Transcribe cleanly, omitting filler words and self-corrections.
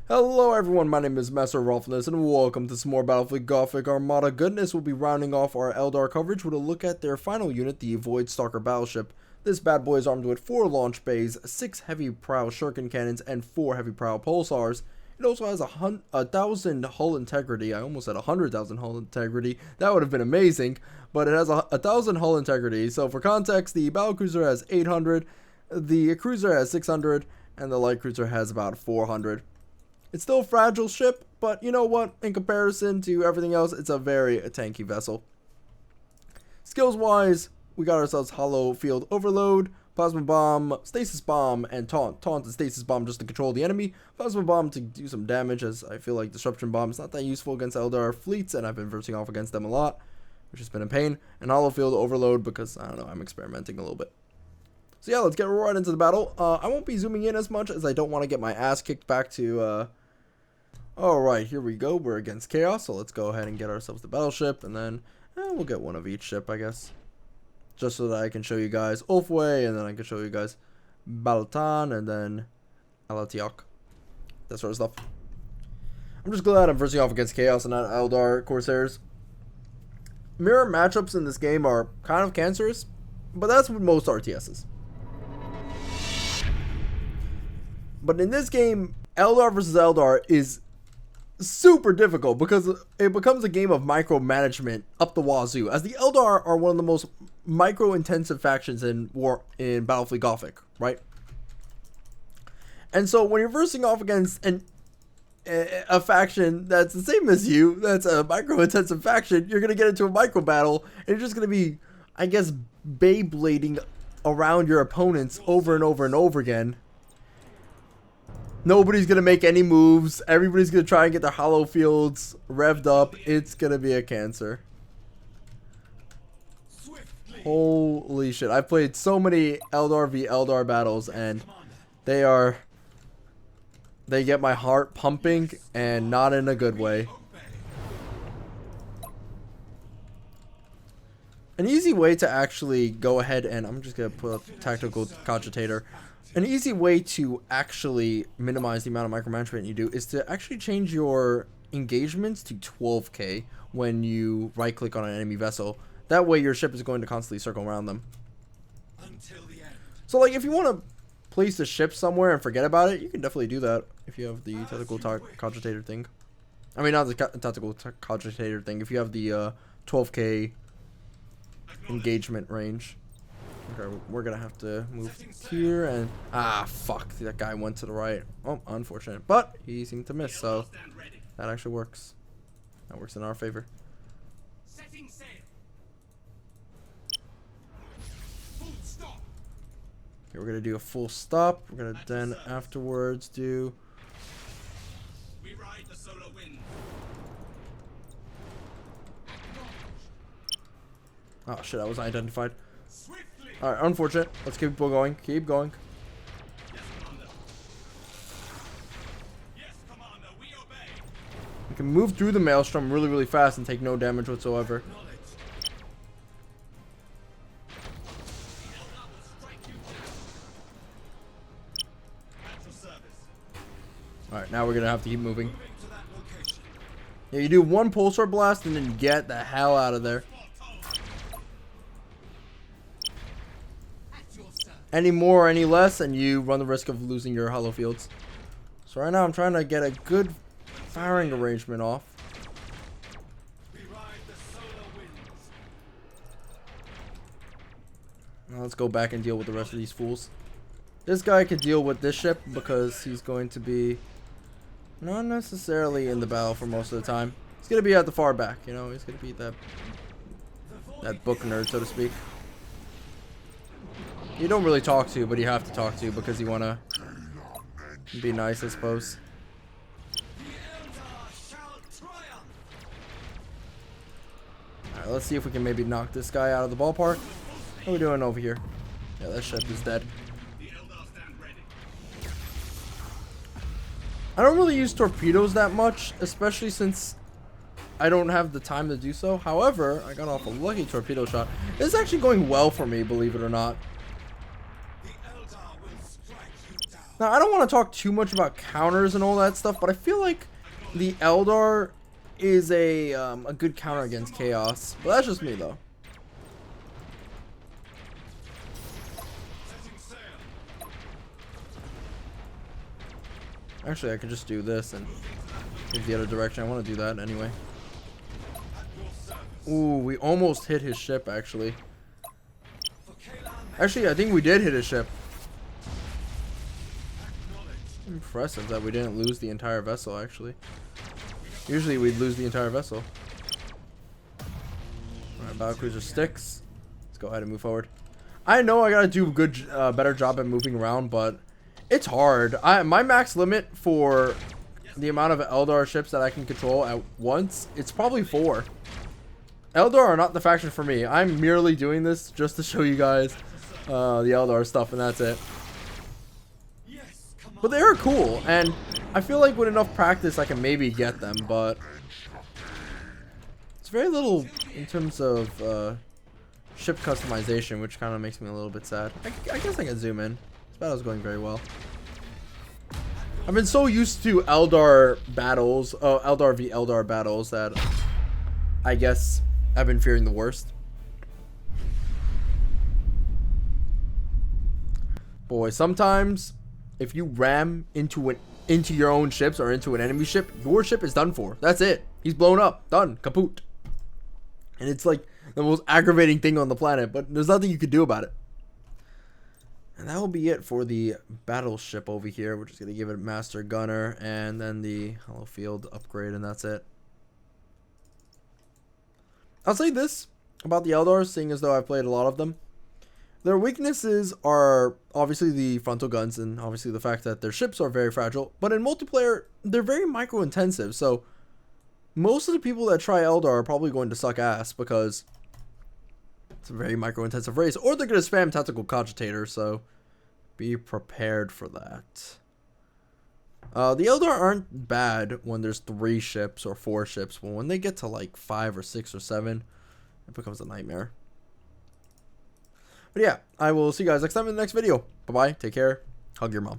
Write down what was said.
Hello everyone, my name is Masterofroflness and welcome to some more Battlefleet Gothic Armada goodness. We'll be rounding off our Eldar coverage with a look at their final unit, the Voidstalker Battleship. This bad boy is armed with 4 launch bays, 6 heavy prow shuriken cannons, and 4 heavy prow pulsars. It also has 1,000 hull integrity. I almost said 100,000 hull integrity. That would have been amazing, but it has 1,000 hull integrity. So for context, the battlecruiser has 800, the cruiser has 600, and the light cruiser has about 400. It's still a fragile ship, but you know what? In comparison to everything else, it's a very tanky vessel. Skills-wise, we got ourselves Hollow Field Overload, Plasma Bomb, Stasis Bomb, and Taunt. Taunt and Stasis Bomb just to control the enemy. Plasma Bomb to do some damage, as I feel like Disruption Bomb is not that useful against Eldar fleets, and I've been versing off against them a lot, which has been a pain. And Hollow Field Overload because, I don't know, I'm experimenting a little bit. So yeah, let's get right into the battle. I won't be zooming in as much as I don't want to get my ass kicked back to... Alright, here we go. We're against Chaos, so let's go ahead and get ourselves the battleship, and then we'll get one of each ship, I guess. Just so that I can show you guys Ulfway, and then I can show you guys Baltan, and then Alatiok. That sort of stuff. I'm just glad I'm versing off against Chaos and not Eldar Corsairs. Mirror matchups in this game are kind of cancerous, but that's with most RTSs. But in this game, Eldar versus Eldar is super difficult because it becomes a game of micromanagement up the wazoo, as the Eldar are one of the most micro-intensive factions in Battlefleet Gothic, right? And so when you're versing off against a faction that's the same as you, that's a micro-intensive faction, you're going to get into a micro battle, and you're just going to be, I guess, Beyblading around your opponents over and over and over again. Nobody's going to make any moves. Everybody's going to try and get their hollow fields revved up. It's going to be a cancer. Holy shit. I've played so many Eldar v Eldar battles, and they get my heart pumping, and not in a good way. An easy way to actually go ahead and... I'm just going to put up Tactical Cogitator. An easy way to actually minimize the amount of micromanagement you do is to actually change your engagements to 12k when you right click on an enemy vessel. That way your ship is going to constantly circle around them. Until the end. So like if you want to place the ship somewhere and forget about it, you can definitely do that if you have the Tactical Cogitator thing. I mean, not the Tactical Cogitator thing, if you have the 12k engagement range. Okay, we're gonna have to move here, and fuck, that guy went to the right. Oh, unfortunate, but he seemed to miss, so that actually works. That works in our favor. Okay, we're gonna do a full stop. We're gonna then afterwards do... Oh shit, I was identified. Alright, unfortunate. Let's keep going. Keep going. We can move through the maelstrom really, really fast and take no damage whatsoever. Alright, now we're gonna have to keep moving. Yeah, you do one pulsar blast and then get the hell out of there. Any more or any less, and you run the risk of losing your hollow fields. So right now I'm trying to get a good firing arrangement off. Now let's go back and deal with the rest of these fools. This guy could deal with this ship because he's going to be not necessarily in the battle for most of the time. He's going to be at the far back, you know, he's going to be that book nerd, so to speak. You don't really talk to, but you have to talk to because you want to be nice, I suppose. Alright, let's see if we can maybe knock this guy out of the ballpark. What are we doing over here? Yeah, that ship is dead. I don't really use torpedoes that much, especially since I don't have the time to do so. However, I got off a lucky torpedo shot. This is actually going well for me, believe it or not. Now, I don't want to talk too much about counters and all that stuff, but I feel like the Eldar is a good counter against Chaos. But that's just me, though. Actually, I could just do this and move the other direction. I want to do that anyway. Ooh, we almost hit his ship, actually. Actually, I think we did hit his ship. Impressive that we didn't lose the entire vessel, actually. Usually we'd lose the entire vessel. Alright, battlecruiser sticks. Let's go ahead and move forward. I know I gotta do a good, better job at moving around, but it's hard. My max limit for the amount of Eldar ships that I can control at once, it's probably 4. Eldar are not the faction for me. I'm merely doing this just to show you guys the Eldar stuff, and that's it. But they are cool, and I feel like with enough practice I can maybe get them, but it's very little in terms of ship customization, which kind of makes me a little bit sad. I guess I can zoom in. This battle's going very well. I've been so used to Eldar battles, Eldar v Eldar battles, that I guess I've been fearing the worst. Boy, sometimes if you ram into your own ships or into an enemy ship, your ship is done for. That's it. He's blown up. Done. Kaput. And it's like the most aggravating thing on the planet, but there's nothing you could do about it. And that will be it for the battleship over here. We're just going to give it Master Gunner and then the Hollow Field upgrade, and that's it. I'll say this about the Eldars, seeing as though I've played a lot of them. Their weaknesses are obviously the frontal guns and obviously the fact that their ships are very fragile. But in multiplayer, they're very micro-intensive. So most of the people that try Eldar are probably going to suck ass because it's a very micro-intensive race. Or they're going to spam Tactical Cogitator, so be prepared for that. The Eldar aren't bad when there's 3 ships or 4 ships. But when they get to like 5 or 6 or 7, it becomes a nightmare. But yeah, I will see you guys next time in the next video. Bye-bye. Take care. Hug your mom.